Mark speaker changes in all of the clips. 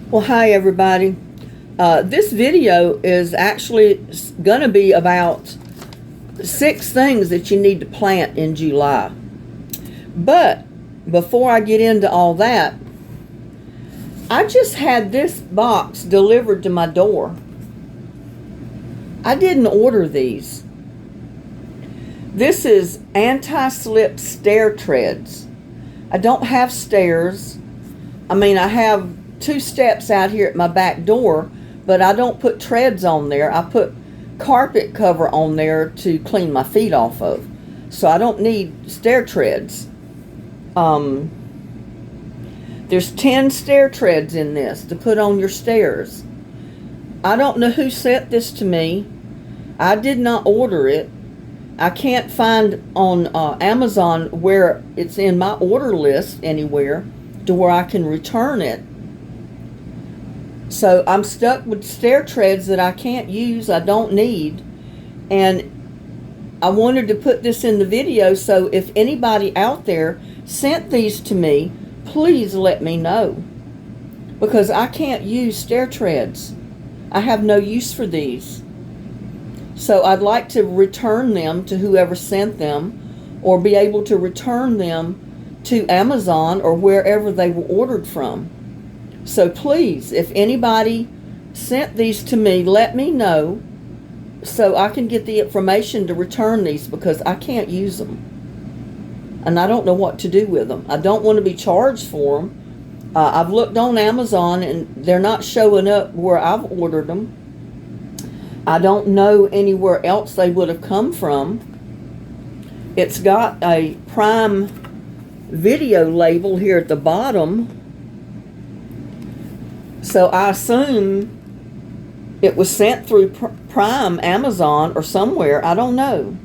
Speaker 1: Well, hi everybody. This video is actually going to be about 6 things that you need to plant in July. But before I get into all that, I just had this box delivered to my door. I didn't order these. This is anti-slip stair treads. I don't have stairs. I have 2 steps out here at my back door, but I don't put treads on there. I put carpet cover on there to clean my feet off of. So I don't need stair treads. There's 10 stair treads in this to put on your stairs. I don't know who sent this to me. I did not order it. I can't find on Amazon where it's in my order list anywhere to where I can return it. So I'm stuck with stair treads that I can't use, I don't need. And I wanted to put this in the video, so if anybody out there sent these to me, please let me know. Because I can't use stair treads. I have no use for these. So I'd like to return them to whoever sent them, or be able to return them to Amazon or wherever they were ordered from. So please, if anybody sent these to me, let me know so I can get the information to return these, because I can't use them. And I don't know what to do with them. I don't want to be charged for them. I've looked on Amazon and they're not showing up where I've ordered them. I don't know anywhere else they would have come from. It's got a Prime Video label here at the bottom. So I assume it was sent through Prime, Amazon, or somewhere. I don't know.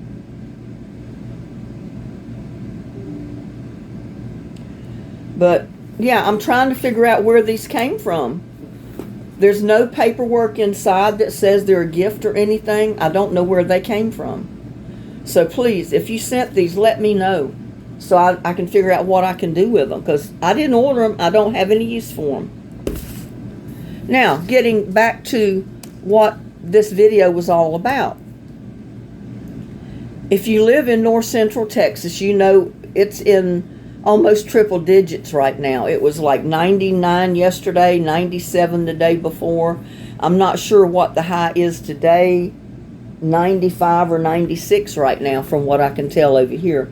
Speaker 1: But yeah, I'm trying to figure out where these came from. There's no paperwork inside that says they're a gift or anything. I don't know where they came from. So please, if you sent these, let me know so I can figure out what I can do with them, because I didn't order them. I don't have any use for them. Now, getting back to what this video was all about. If you live in north central Texas, you know it's in almost triple digits right now. It was like 99 yesterday, 97 the day before. I'm not sure what the high is today, 95 or 96 right now from what I can tell over here.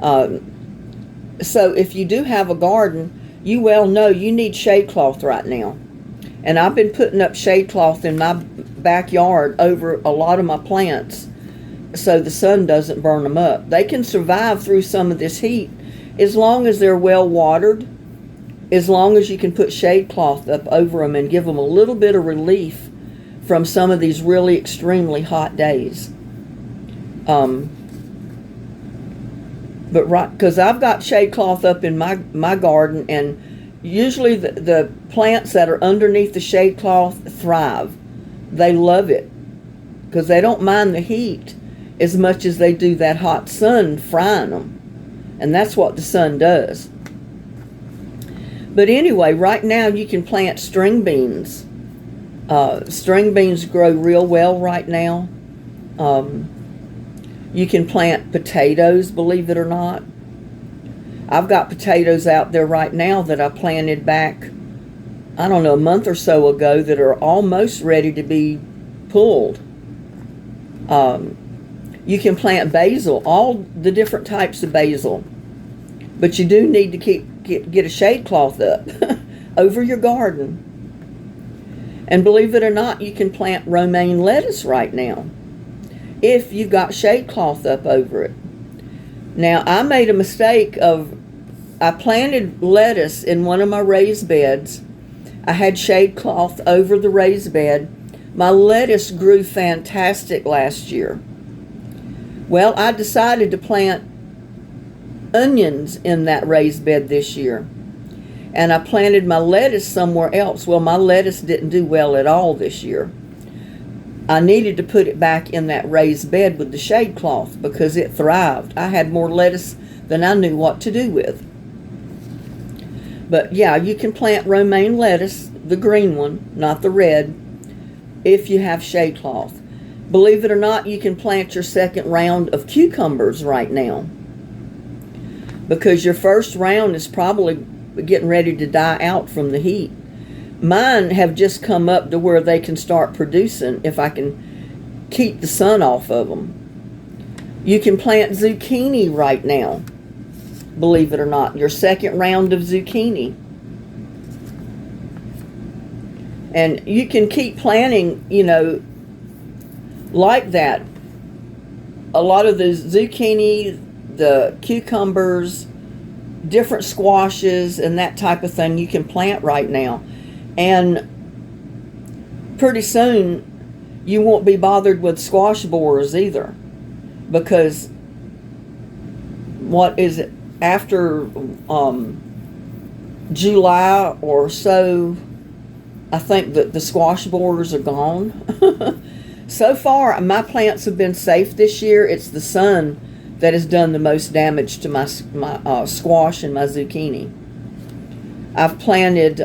Speaker 1: So if you do have a garden, you well know you need shade cloth right now. And I've been putting up shade cloth in my backyard over a lot of my plants so the sun doesn't burn them up. They can survive through some of this heat as long as they're well watered, as long as you can put shade cloth up over them and give them a little bit of relief from some of these really extremely hot days. But right, because I've got shade cloth up in my garden, and usually the plants that are underneath the shade cloth thrive. They love it because they don't mind the heat as much as they do that hot sun frying them. And that's what the sun does. But anyway, right now you can plant string beans. String beans grow real well right now. You can plant potatoes, believe it or not. I've got potatoes out there right now that I planted back, I don't know, a month or so ago that are almost ready to be pulled. You can plant basil, all the different types of basil. But you do need to get a shade cloth up over your garden. And believe it or not, you can plant romaine lettuce right now if you've got shade cloth up over it. Now, I made a mistake I planted lettuce in one of my raised beds. I had shade cloth over the raised bed. My lettuce grew fantastic last year. Well, I decided to plant onions in that raised bed this year. And I planted my lettuce somewhere else. Well, my lettuce didn't do well at all this year. I needed to put it back in that raised bed with the shade cloth because it thrived. I had more lettuce than I knew what to do with. But yeah, you can plant romaine lettuce. the green one, not the red, if you have shade cloth. Believe it or not, you can plant your second round of cucumbers right now, because your first round is probably getting ready to die out from the heat. Mine have just come up to where they can start producing if I can keep the sun off of them. You can plant zucchini right now, believe it or not, your second round of zucchini. And you can keep planting, you know, like that. A lot of the zucchini, the cucumbers, different squashes, and that type of thing you can plant right now. And pretty soon you won't be bothered with squash borers either, because what is it, after July or so, I think that the squash borers are gone. So far, my plants have been safe this year. It's the sun that has done the most damage to my squash and my zucchini. I've planted,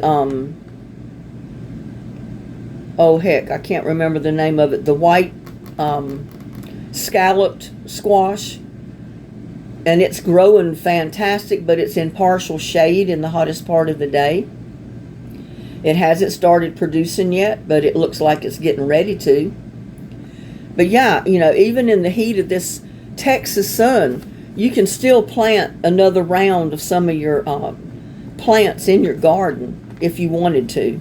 Speaker 1: oh heck, I can't remember the name of it, the white scalloped squash. And it's growing fantastic, but it's in partial shade in the hottest part of the day. It hasn't started producing yet, but it looks like it's getting ready to. But yeah, you know, even in the heat of this Texas sun, you can still plant another round of some of your plants in your garden if you wanted to.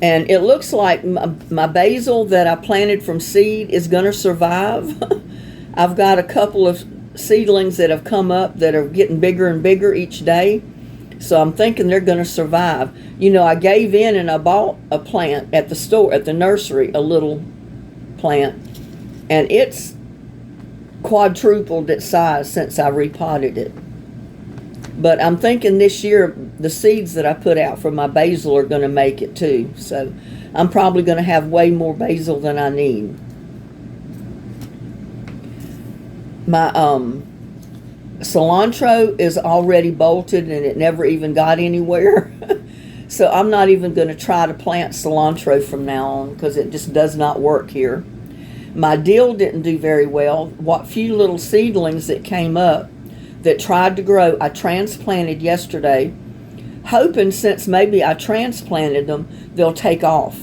Speaker 1: And it looks like my basil that I planted from seed is going to survive. I've got a couple of seedlings that have come up that are getting bigger and bigger each day. So I'm thinking they're going to survive. You know, I gave in and I bought a plant at the store, at the nursery, a little plant. And it's quadrupled its size since I repotted it. But I'm thinking this year the seeds that I put out for my basil are going to make it too. So I'm probably going to have way more basil than I need. My cilantro is already bolted and it never even got anywhere. So I'm not even going to try to plant cilantro from now on, because it just does not work here. My dill didn't do very well. What few little seedlings that came up that tried to grow, I transplanted yesterday, hoping since maybe I transplanted them, they'll take off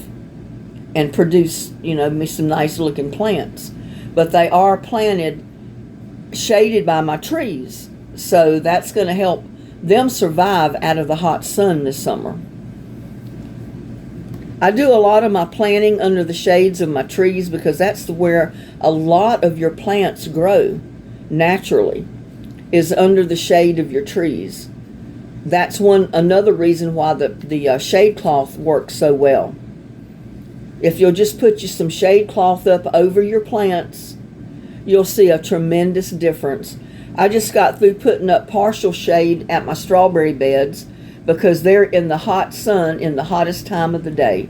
Speaker 1: and produce, you know, me some nice looking plants. But they are planted shaded by my trees, so that's going to help them survive out of the hot sun this summer. I do a lot of my planting under the shades of my trees, because that's where a lot of your plants grow naturally, is under the shade of your trees. That's another reason why the shade cloth works so well. If you'll just put you some shade cloth up over your plants, you'll see a tremendous difference. I just got through putting up partial shade at my strawberry beds, because they're in the hot sun in the hottest time of the day.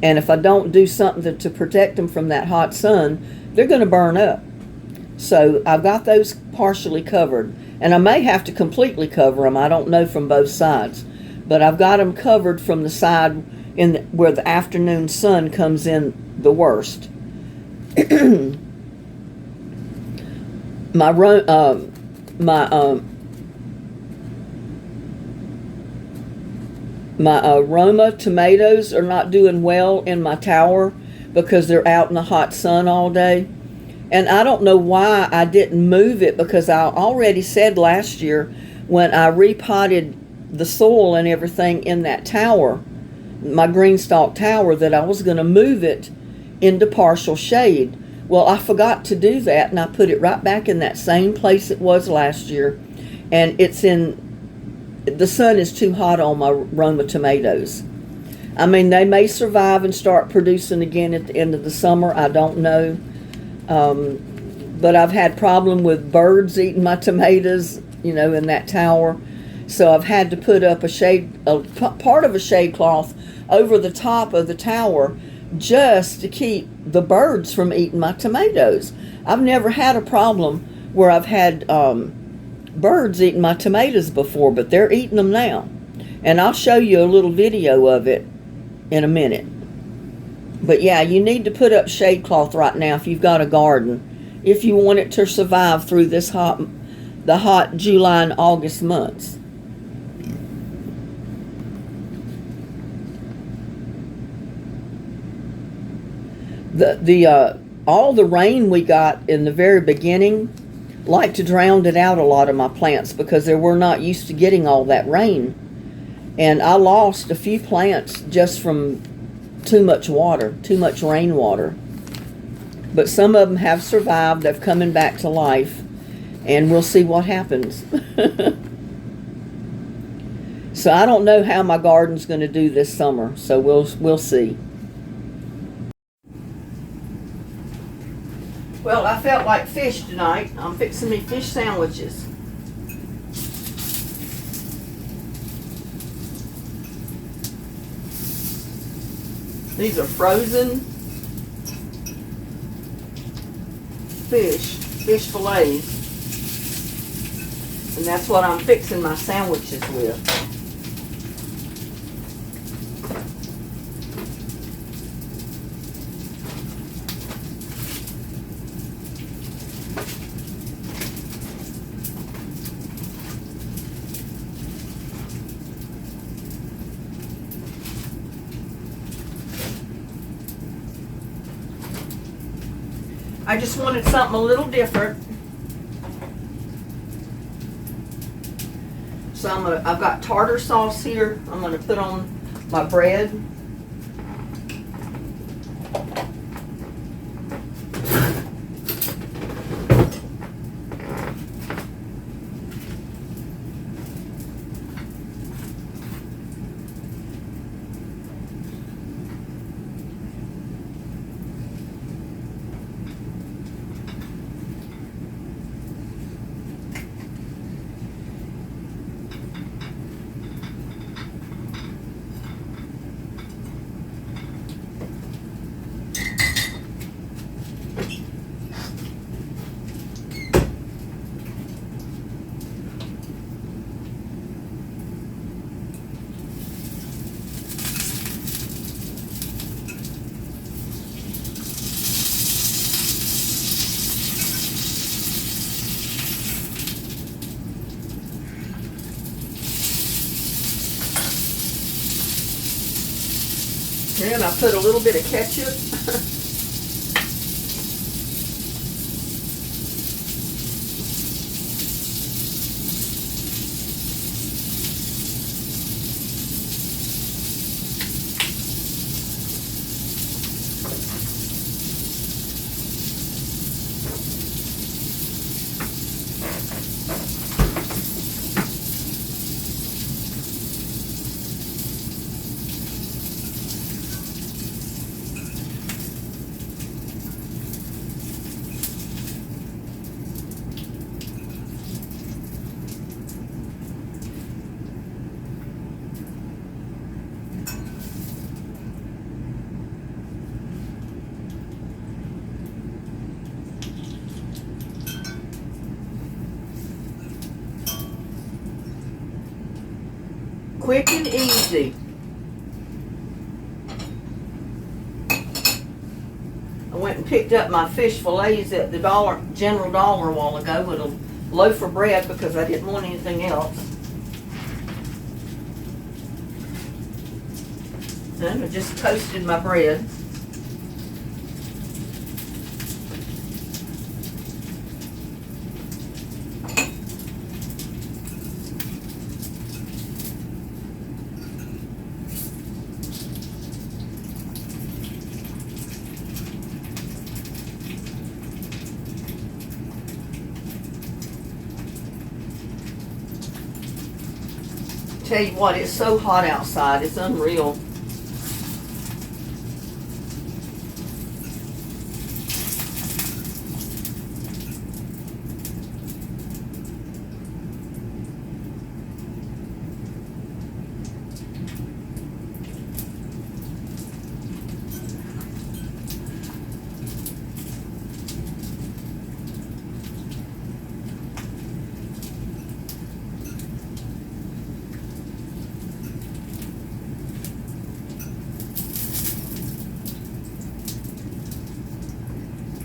Speaker 1: And if I don't do something to protect them from that hot sun, they're going to burn up. So I've got those partially covered. And I may have to completely cover them. I don't know from both sides. But I've got them covered from the side where the afternoon sun comes in the worst. My Roma tomatoes are not doing well in my tower, because they're out in the hot sun all day. And I don't know why I didn't move it, because I already said last year when I repotted the soil and everything in that tower, my green stalk tower, that I was going to move it into partial shade. Well, I forgot to do that, and I put it right back in that same place it was last year. And the sun is too hot on my Roma tomatoes. I mean, they may survive and start producing again at the end of the summer. I don't know. But I've had problem with birds eating my tomatoes, you know, in that tower. So I've had to put up part of a shade cloth over the top of the tower, just to keep the birds from eating my tomatoes. I've never had a problem where I've had birds eating my tomatoes before, but they're eating them now. And I'll show you a little video of it in a minute. But yeah, you need to put up shade cloth right now if you've got a garden, if you want it to survive through the hot July and August months. All the rain we got in the very beginning like to drown it out, a lot of my plants, because they were not used to getting all that rain. And I lost a few plants just from too much water, too much rainwater. But some of them have survived. They're coming back to life, and we'll see what happens. So I don't know how my garden's going to do this summer, so we'll see. Well, I felt like fish tonight. I'm fixing me fish sandwiches. These are frozen fish fillets. And that's what I'm fixing my sandwiches with. I just wanted something a little different. So I've got tartar sauce here. I'm gonna put on my bread. And I put a little bit of ketchup. Quick and easy. I went and picked up my fish fillets at the General Dollar a while ago with a loaf of bread because I didn't want anything else. And I just toasted my bread. Tell you what, it's so hot outside, it's unreal.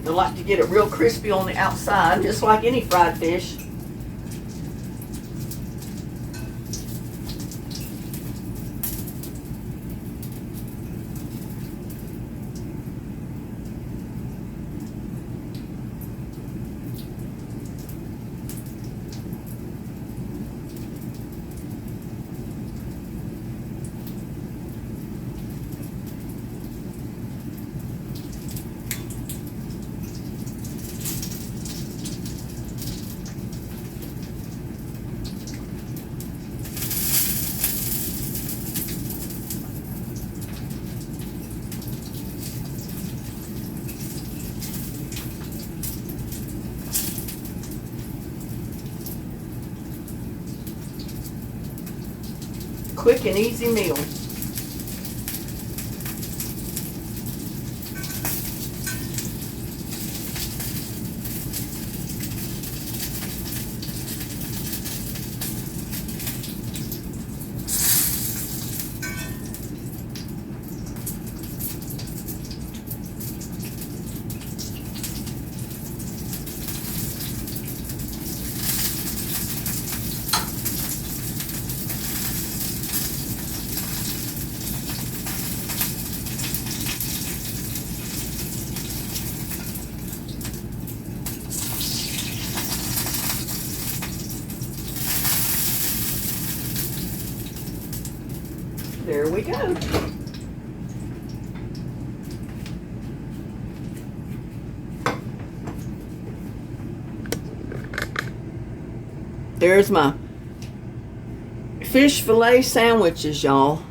Speaker 1: I like to get it real crispy on the outside, just like any fried fish. Quick and easy meal. There we go. There's my fish fillet sandwiches, y'all.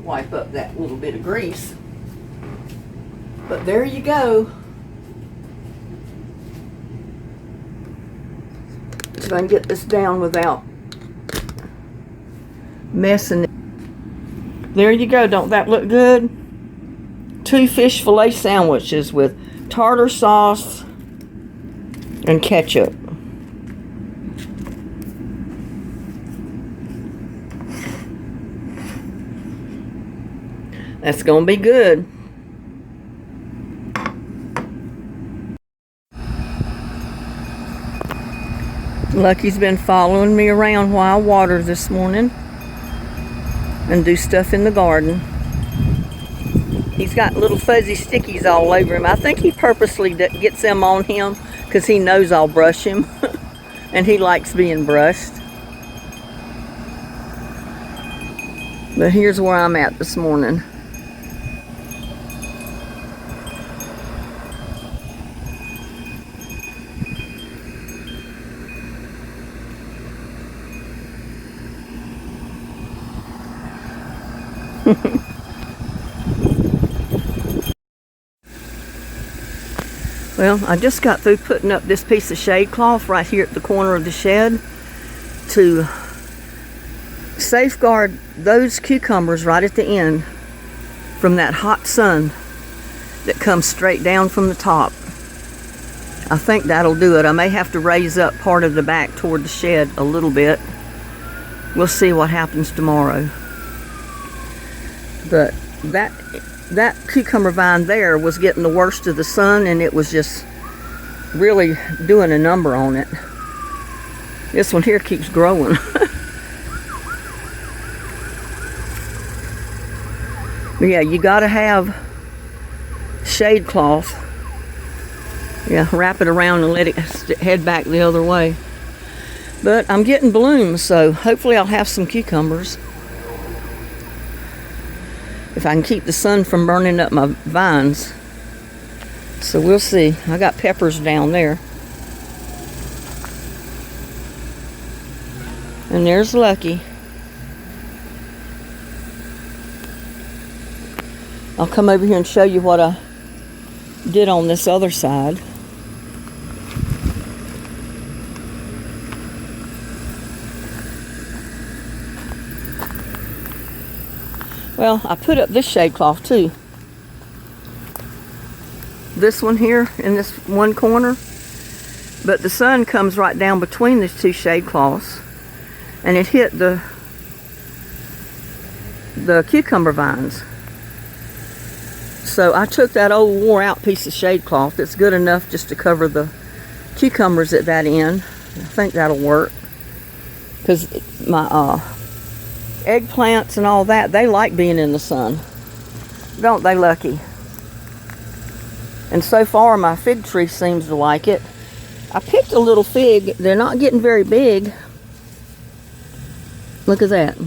Speaker 1: Wipe up that little bit of grease. But there you go. If I can get this down without messing it. There you go. Don't that look good? 2 fish fillet sandwiches with tartar sauce and ketchup. That's gonna be good. Lucky's been following me around while I water this morning and do stuff in the garden. He's got little fuzzy stickies all over him. I think he purposely gets them on him because he knows I'll brush him and he likes being brushed. But here's where I'm at this morning. Well, I just got through putting up this piece of shade cloth right here at the corner of the shed to safeguard those cucumbers right at the end from that hot sun that comes straight down from the top. I think that'll do it. I may have to raise up part of the back toward the shed a little bit. We'll see what happens tomorrow. But that cucumber vine there was getting the worst of the sun, and it was just really doing a number on it. This one here keeps growing. But yeah, you gotta have shade cloth. Yeah, wrap it around and let it head back the other way. But I'm getting blooms, so hopefully I'll have some cucumbers. If I can keep the sun from burning up my vines. So we'll see. I got peppers down there. And there's Lucky. I'll come over here and show you what I did on this other side. Well, I put up this shade cloth too. This one here in this one corner. But the sun comes right down between these two shade cloths, and it hit the cucumber vines. So I took that old wore out piece of shade cloth that's good enough just to cover the cucumbers at that end. I think that'll work, because my eggplants and all that, they like being in the sun, don't they, Lucky? And so far my fig tree seems to like it. I picked a little fig. They're not getting very big. Look at that.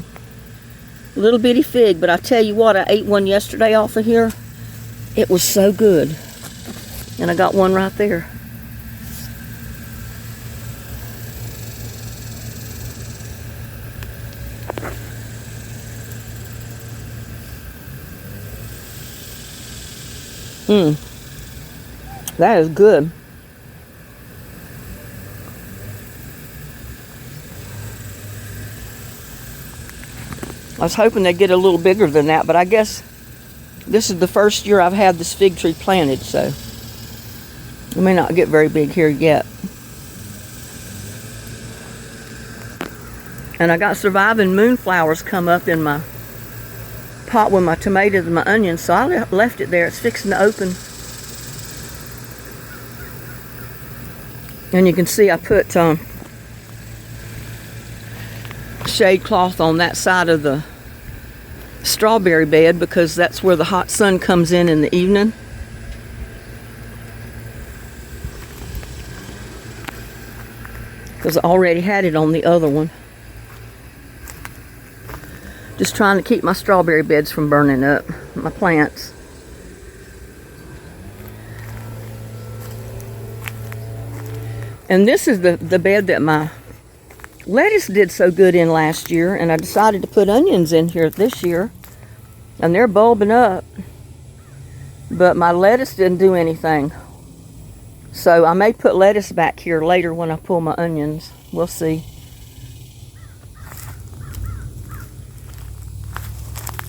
Speaker 1: Little bitty fig, but I tell you what, I ate one yesterday off of here. It was so good. And I got one right there. That is good. I was hoping they'd get a little bigger than that, but I guess this is the first year I've had this fig tree planted, so it may not get very big here yet. And I got surviving moonflowers come up in my pot with my tomatoes and my onions, so I left it there. It's fixing to open. And you can see I put shade cloth on that side of the strawberry bed, because that's where the hot sun comes in the evening. Because I already had it on the other one. Just trying to keep my strawberry beds from burning up, my plants. And this is the bed that my lettuce did so good in last year, and I decided to put onions in here this year, and they're bulbing up, but my lettuce didn't do anything. So I may put lettuce back here later when I pull my onions. We'll see.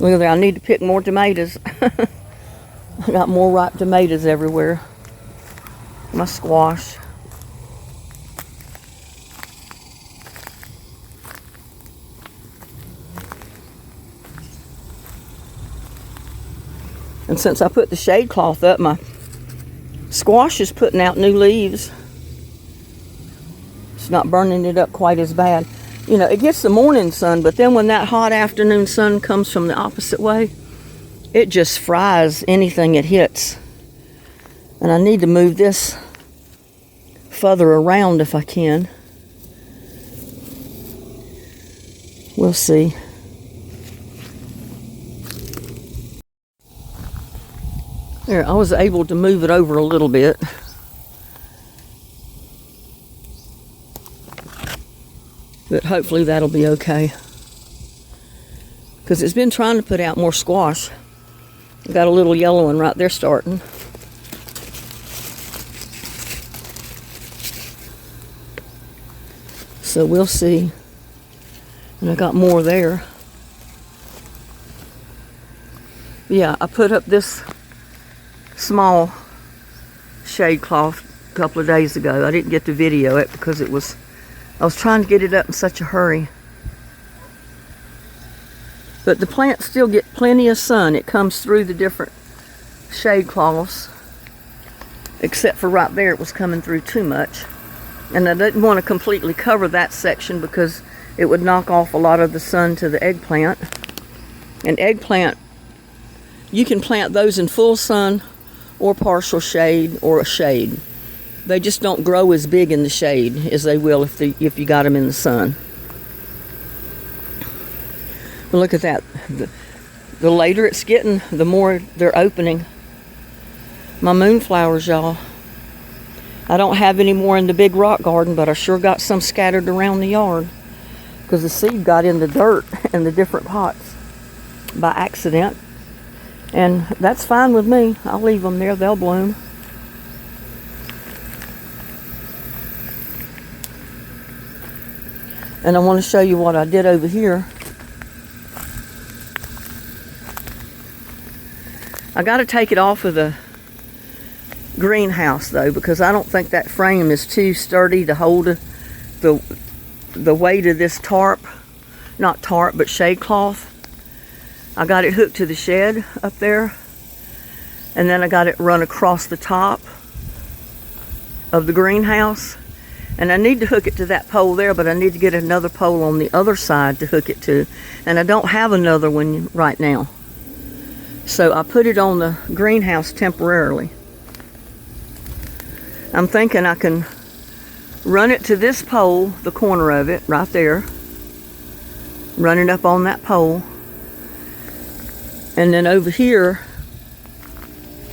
Speaker 1: Look at that, I need to pick more tomatoes. I got more ripe tomatoes everywhere. My squash. And since I put the shade cloth up, my squash is putting out new leaves. It's not burning it up quite as bad. You know, it gets the morning sun, but then when that hot afternoon sun comes from the opposite way, it just fries anything it hits. And I need to move this further around if I can. We'll see. There, I was able to move it over a little bit. But hopefully that'll be okay. Because it's been trying to put out more squash. Got a little yellow one right there starting. So we'll see. And I got more there. Yeah, I put up this small shade cloth a couple of days ago. I didn't get to video it because I was trying to get it up in such a hurry. But the plants still get plenty of sun. It comes through the different shade cloths, except for right there it was coming through too much. And I didn't want to completely cover that section because it would knock off a lot of the sun to the eggplant. And eggplant, you can plant those in full sun or partial shade or a shade. They just don't grow as big in the shade as they will if you got them in the sun. But look at that. The later it's getting, the more they're opening. My moonflowers, y'all. I don't have any more in the big rock garden, but I sure got some scattered around the yard because the seed got in the dirt in the different pots by accident. And that's fine with me. I'll leave them there. They'll bloom. And I want to show you what I did over here. I got to take it off of the greenhouse though, because I don't think that frame is too sturdy to hold the weight of this tarp. Not tarp, but shade cloth. I got it hooked to the shed up there, and then I got it run across the top of the greenhouse. And I need to hook it to that pole there, but I need to get another pole on the other side to hook it to. And I don't have another one right now. So I put it on the greenhouse temporarily. I'm thinking I can run it to this pole, the corner of it, right there. Run it up on that pole. And then over here,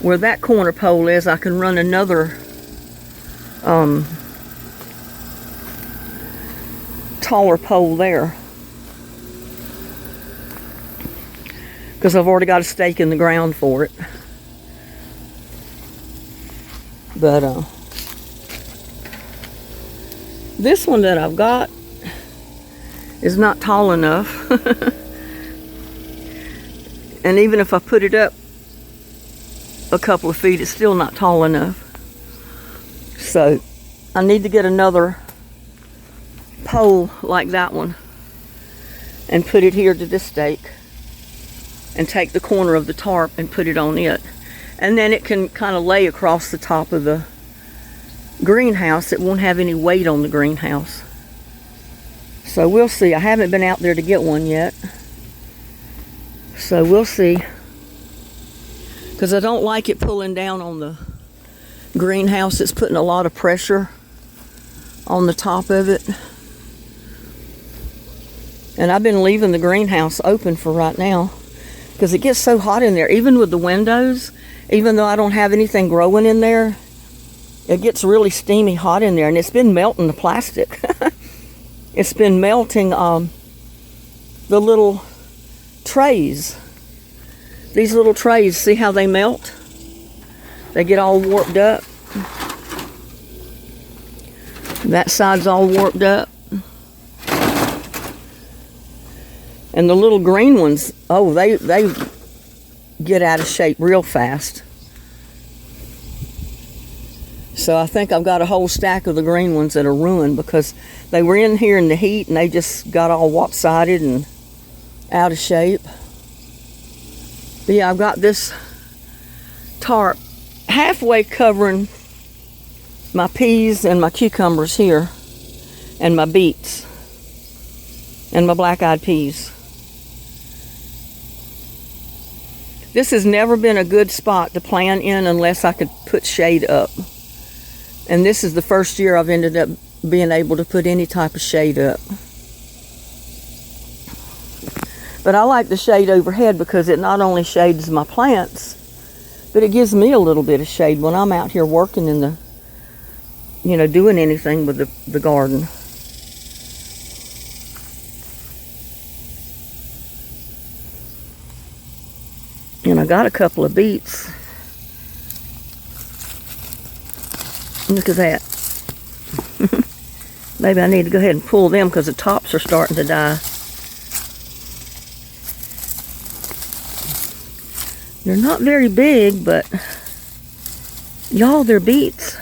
Speaker 1: where that corner pole is, I can run another taller pole there, because I've already got a stake in the ground for it. But this one that I've got is not tall enough. And even if I put it up a couple of feet, it's still not tall enough. So I need to get another pole like that one and put it here to this stake, and take the corner of the tarp and put it on it, and then it can kind of lay across the top of the greenhouse. It won't have any weight on the greenhouse. So we'll see. I haven't been out there to get one yet, so we'll see, because I don't like it pulling down on the greenhouse. It's putting a lot of pressure on the top of it. And I've been leaving the greenhouse open for right now, because it gets so hot in there. Even with the windows, even though I don't have anything growing in there, it gets really steamy hot in there. And it's been melting the plastic. It's been melting the little trays. These little trays, see how they melt? They get all warped up. That side's all warped up. And the little green ones, oh, they get out of shape real fast. So I think I've got a whole stack of the green ones that are ruined, because they were in here in the heat and they just got all lopsided and out of shape. But yeah, I've got this tarp halfway covering my peas and my cucumbers here, and my beets and my black-eyed peas. This has never been a good spot to plant in unless I could put shade up. And this is the first year I've ended up being able to put any type of shade up. But I like the shade overhead, because it not only shades my plants, but it gives me a little bit of shade when I'm out here working in the, you know, doing anything with the garden. And I got a couple of beets. Look at that. Maybe I need to go ahead and pull them, because the tops are starting to die. They're not very big, but y'all, they're beets.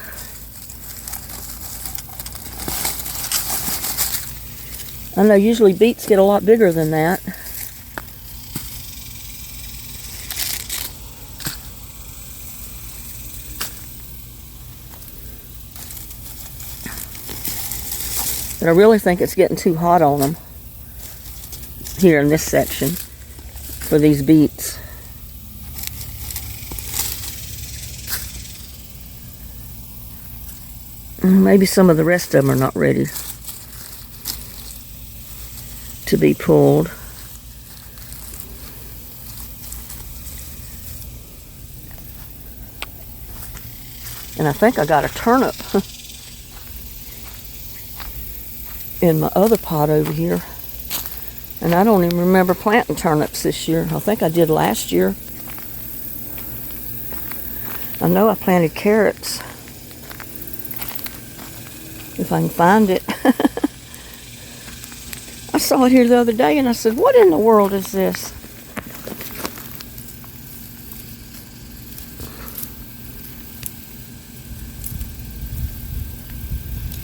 Speaker 1: I know usually beets get a lot bigger than that. But I really think it's getting too hot on them here in this section for these beets. Maybe some of the rest of them are not ready to be pulled. And I think I got a turnip in my other pot over here. And I don't even remember planting turnips this year. I think I did last year. I know I planted carrots, if I can find it. saw it here the other day and I said, what in the world is this?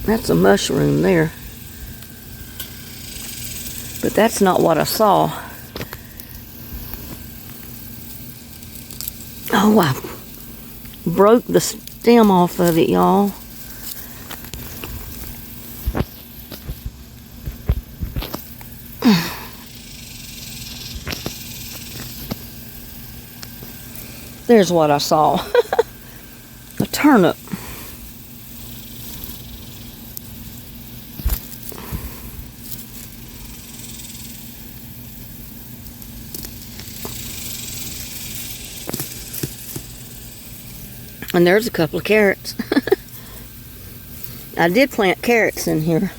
Speaker 1: That's a mushroom there. But that's not what I saw. Oh, I broke the stem off of it, y'all. There's what I saw. A turnip. And there's a couple of carrots. I did plant carrots in here.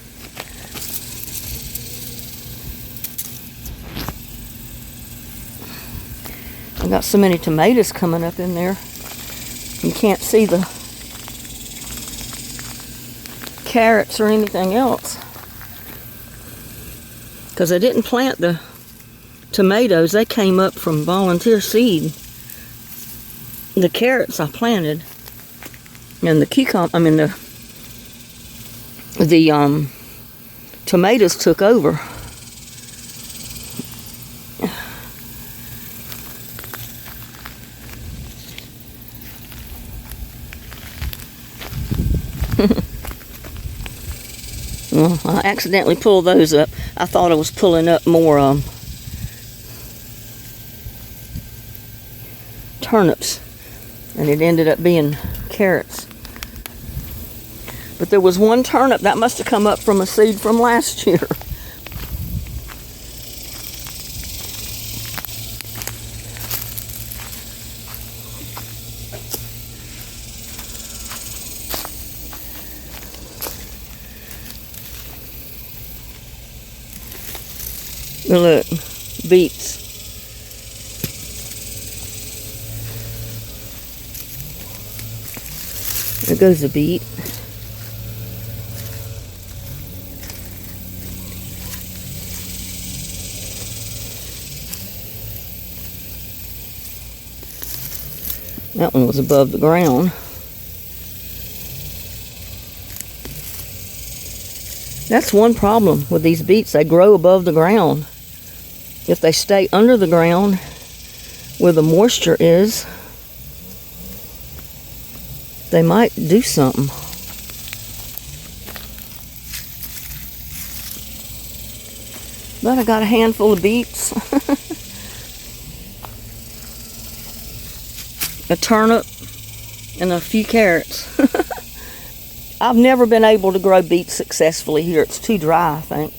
Speaker 1: I've got so many tomatoes coming up in there. You can't see the carrots or anything else. Because I didn't plant the tomatoes. They came up from volunteer seed. The carrots I planted, and the the tomatoes took over. Well, I accidentally pulled those up. I thought I was pulling up more turnips. And it ended up being carrots. But there was one turnip that must have come up from a seed from last year. Look, beets. There goes a beet. That one was above the ground. That's one problem with these beets. They grow above the ground. If they stay under the ground where the moisture is, they might do something. But I got a handful of beets, a turnip, and a few carrots. I've never been able to grow beets successfully here. It's too dry, I think.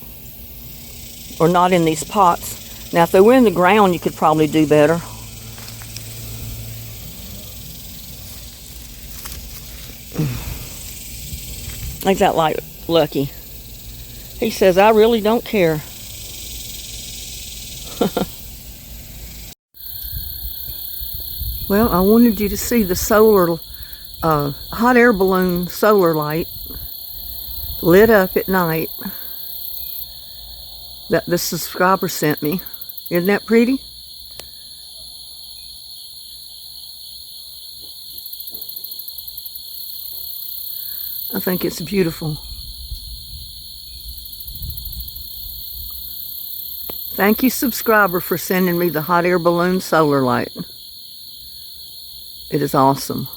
Speaker 1: Or not in these pots. Now, if they were in the ground, you could probably do better. Ain't that like Lucky? He says, I really don't care. Well, I wanted you to see the solar, hot air balloon solar light lit up at night that the subscriber sent me. Isn't that pretty? I think it's beautiful. Thank you, subscriber, for sending me the hot air balloon solar light. It is awesome.